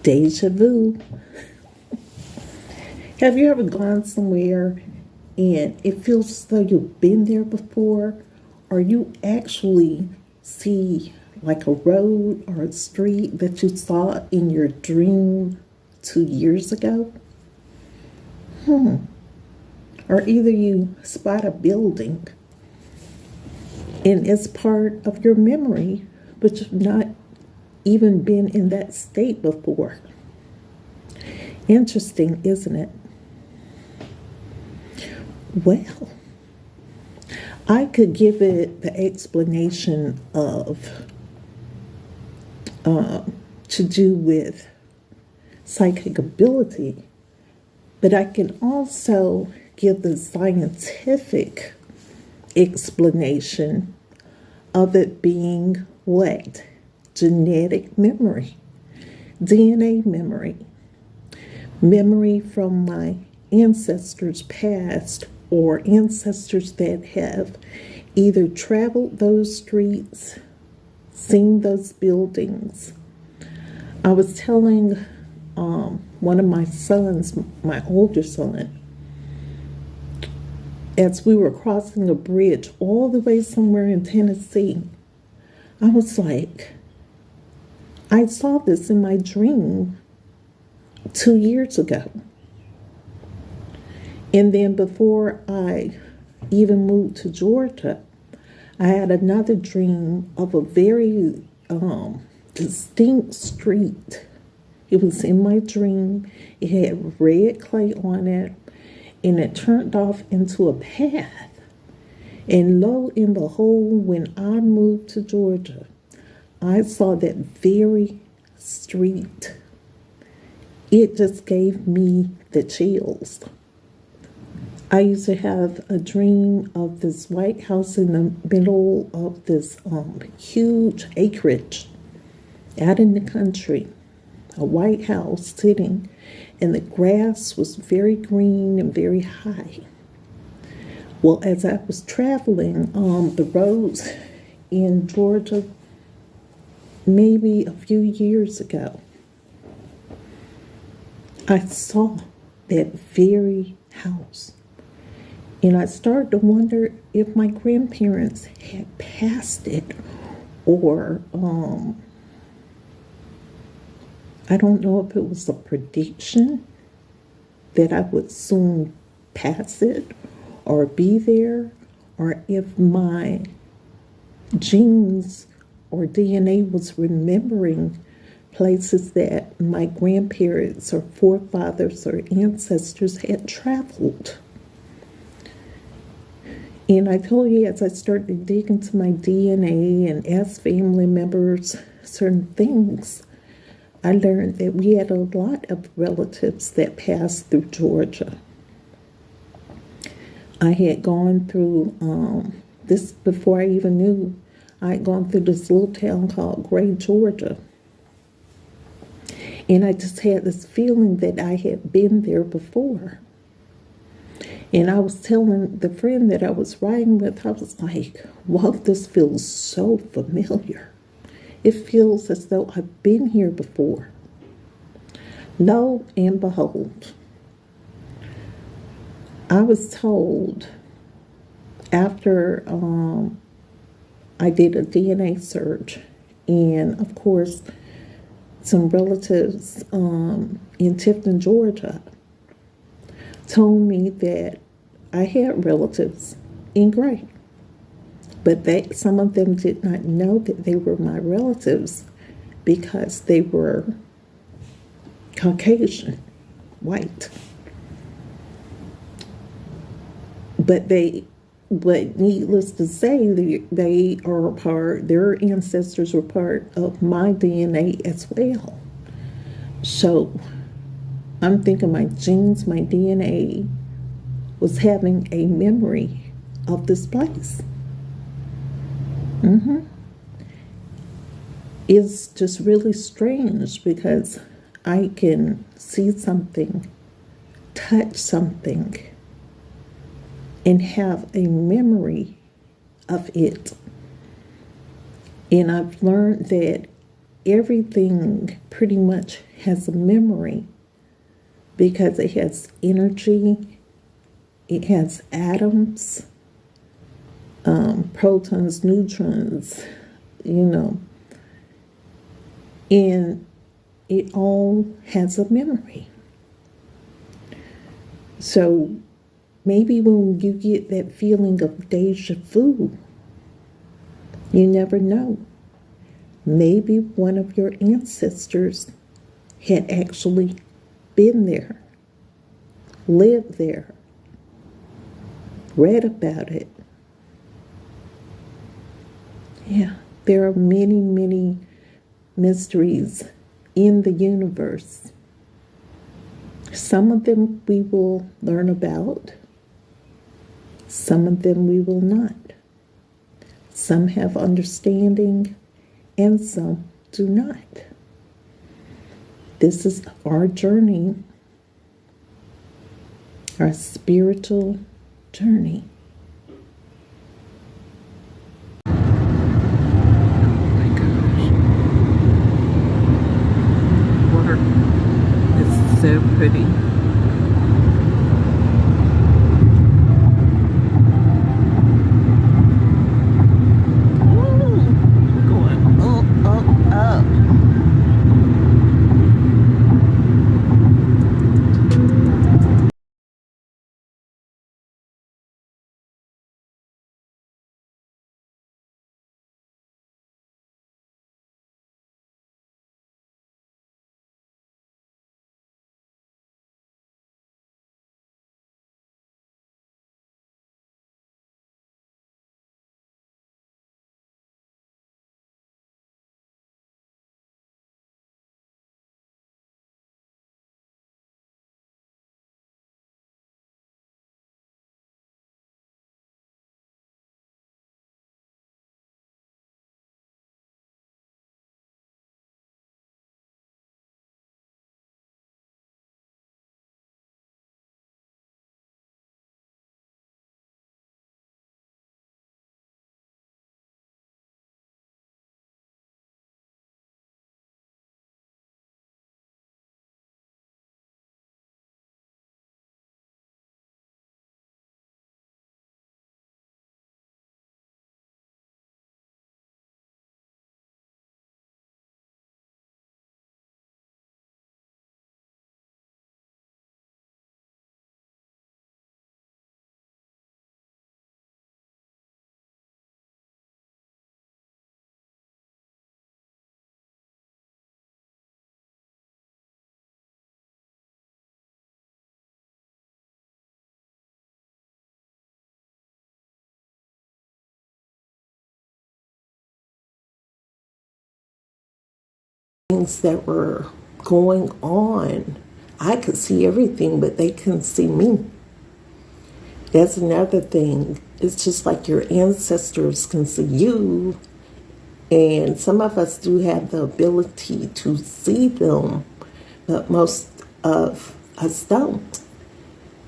Deja vu. Have you ever gone somewhere and it feels as though you've been there before, or you actually see like a road or a street that you saw in your dream 2 years ago? Or either you spot a building and it's part of your memory, but you've not even been in that state before. Interesting, isn't it? Well, I could give it the explanation of to do with psychic ability, but I can also give the scientific explanation of it being what? Genetic memory, DNA memory, memory from my ancestors past or ancestors that have either traveled those streets, seen those buildings. I was telling one of my sons, my older son, as we were crossing a bridge all the way somewhere in Tennessee, I was like, I saw this in my dream 2 years ago. And then before I even moved to Georgia, I had another dream of a very distinct street. It was in my dream. It had red clay on it, and it turned off into a path. And lo and behold, when I moved to Georgia, I saw that very street. It just gave me the chills. I used to have a dream of this White House in the middle of this huge acreage out in the country, a White House sitting, and the grass was very green and very high. Well, as I was traveling the roads in Georgia, maybe a few years ago, I saw that very house. And I started to wonder if my grandparents had passed it, or I don't know if it was a prediction that I would soon pass it or be there, or if my genes or DNA was remembering places that my grandparents or forefathers or ancestors had traveled. And I told you, as I started to dig into my DNA and ask family members certain things, I learned that we had a lot of relatives that passed through Georgia. I had gone through this before I even knew. I had gone through this little town called Gray, Georgia. And I just had this feeling that I had been there before. And I was telling the friend that I was riding with, I was like, wow, this feels so familiar. It feels as though I've been here before. Lo and behold, I was told after I did a DNA search, and of course, some relatives in Tifton, Georgia, told me that I had relatives in Gray, but some of them did not know that they were my relatives because they were Caucasian, white. But needless to say, they are a part, their ancestors were part of my DNA as well. So I'm thinking my genes, my DNA was having a memory of this place. It's just really strange because I can see something, touch something, and have a memory of it. And I've learned that everything pretty much has a memory because it has energy, it has atoms, protons, neutrons, you know, and it all has a memory. So maybe when you get that feeling of deja vu, you never know. Maybe one of your ancestors had actually been there, lived there, read about it. Yeah, there are many, many mysteries in the universe. Some of them we will learn about, some of them we will not. Some have understanding and some do not. This is our journey, our spiritual journey. Oh my gosh. Water is so pretty. Things that were going on, I could see everything, but they couldn't see me. That's another thing. It's just like your ancestors can see you, and some of us do have the ability to see them, but most of us don't.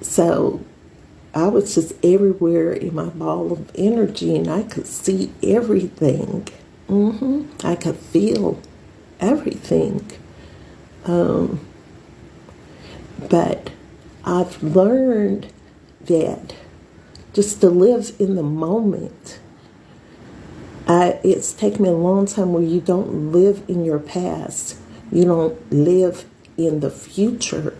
So I was just everywhere in my ball of energy, and I could see everything. I could feel everything. But I've learned that just to live in the moment. It's taken me a long time where you don't live in your past. You don't live in the future.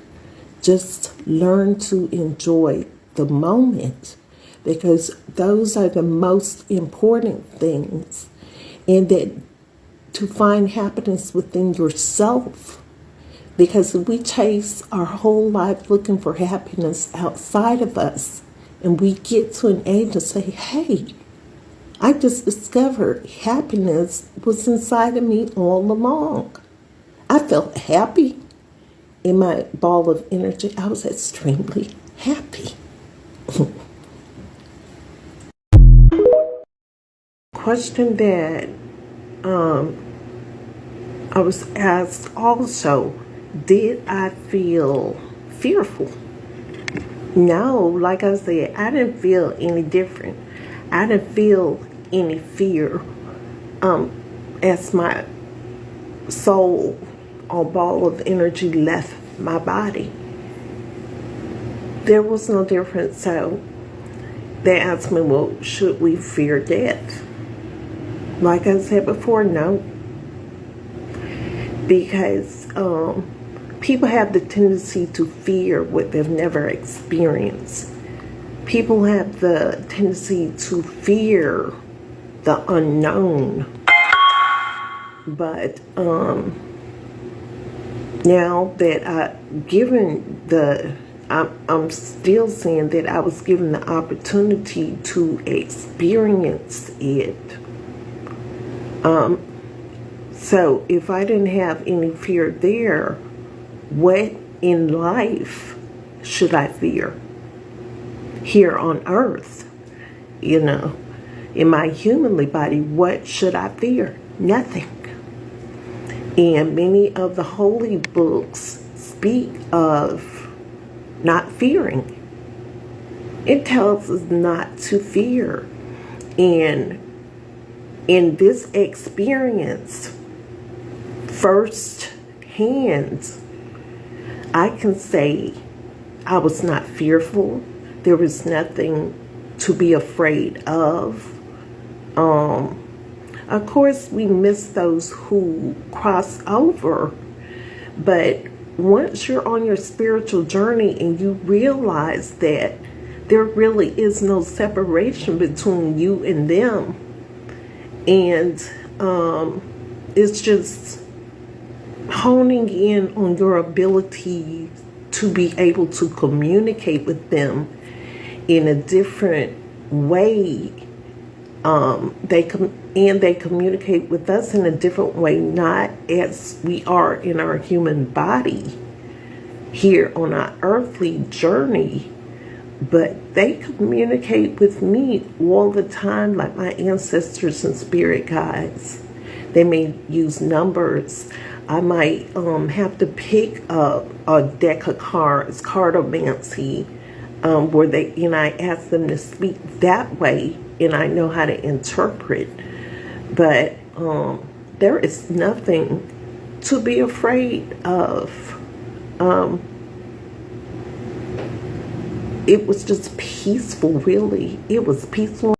Just learn to enjoy the moment, because those are the most important things. And that to find happiness within yourself. Because if we chase our whole life looking for happiness outside of us, and we get to an age and say, hey, I just discovered happiness was inside of me all along. I felt happy in my ball of energy. I was extremely happy. Question that I was asked also, did I feel fearful? No, like I said, I didn't feel any different. I didn't feel any fear as my soul or ball of energy left my body. There was no difference. So they asked me, well, should we fear death? Like I said before, no. Because people have the tendency to fear what they've never experienced. People have the tendency to fear the unknown. But now that I'm still saying that I was given the opportunity to experience it. So if I didn't have any fear there, what in life should I fear? Here on earth, in my humanly body, what should I fear? Nothing. And many of the holy books speak of not fearing. It tells us not to fear. And in this experience, firsthand, I can say I was not fearful. There was nothing to be afraid of. Of course, we miss those who cross over. But once you're on your spiritual journey and you realize that there really is no separation between you and them, and it's just honing in on your ability to be able to communicate with them in a different way. They communicate with us in a different way, not as we are in our human body here on our earthly journey, but they communicate with me all the time, like my ancestors and spirit guides. They may use numbers. I might have to pick up a deck of cards, cardomancy, where I ask them to speak that way, and I know how to interpret. But there is nothing to be afraid of. It was just peaceful, really. It was peaceful.